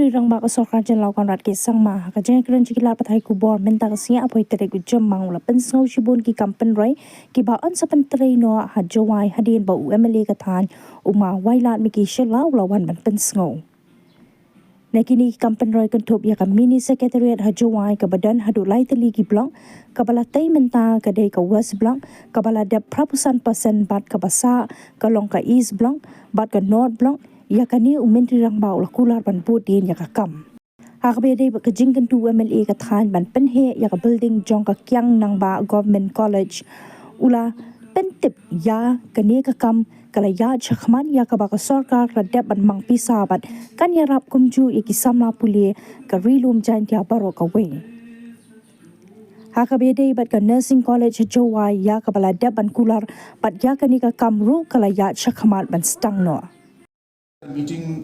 Menteri rang ba ka Sarkar Jenderal Konrad ke sangma ka jeng kran chikila pathai ku bor menta ka sia apoi tere ku jam mangula pensau Shibun ki kampen roi ki ba on sapan tere no ha Jowai hadin ba UMLA ka than uma wailat mi ki shela ulawan ban pensau Nakini kampen roi kentup ya ka mini secretariat ha Jowai ka badan hadu lai teli ki blank ka bala tai menta ka dei ka west blank ka bala dep prapusan persen bat ka basa ka long ka east blank bat ka north blank ya kani Menteri rang ba ula kular ban bodin ya ka kam Hakbede ba ka jingkan tu MLA ka than ban penhe ya ka building jong ka kyang nang ba government college ula pyndep ya kani ka kam kala ya chakman ya ka ba ka sarkar la dep ban mang pisa bat kan ya rap kumju ya ki samla puli ka rilum jan ya baro ka we Hakabede bat ka nursing college Jowai ya ka bala dep ban kular bat ya kani ka kamru kala ya chakman ban stang no Meeting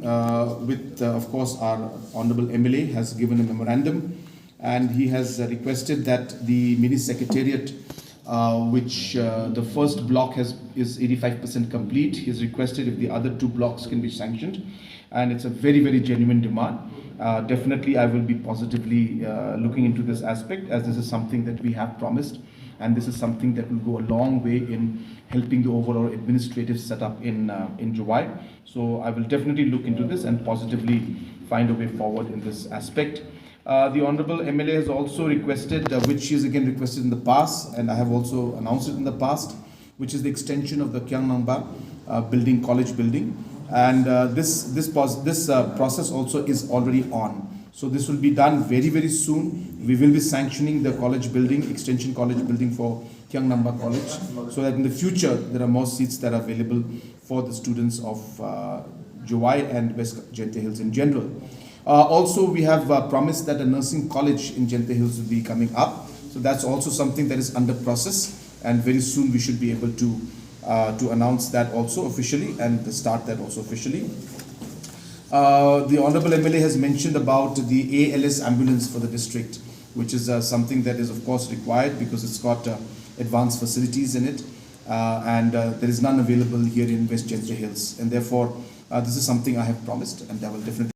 with, of course, our Honorable MLA has given a memorandum, and he has requested that the mini secretariat, which the first block is 85% complete. He has requested if the other two blocks can be sanctioned, and it's a very, very genuine demand. Definitely, I will be positively looking into this aspect, as this is something that we have promised, and this is something that will go a long way in helping the overall administrative setup in Jowai. So I will definitely look into this and positively find a way forward in this aspect. The Honorable MLA has also requested, which she has again requested in the past, and I have also announced it in the past, which is the extension of the Kyang Nangba building, college building. And this process also is already on. So this will be done very, very soon. We will be sanctioning the college building, extension college building for Kyang Nangba College, so that in the future there are more seats that are available for the students of Jowai and West Gente Hills in general. Also, we have promised that a nursing college in Gente Hills will be coming up. So that's also something that is under process, and very soon we should be able to announce that also officially and start that also officially. The Honorable MLA has mentioned about the ALS ambulance for the district, which is something that is of course required because it's got advanced facilities in it, and there is none available here in West Gente Hills, and therefore this is something I have promised, and I will definitely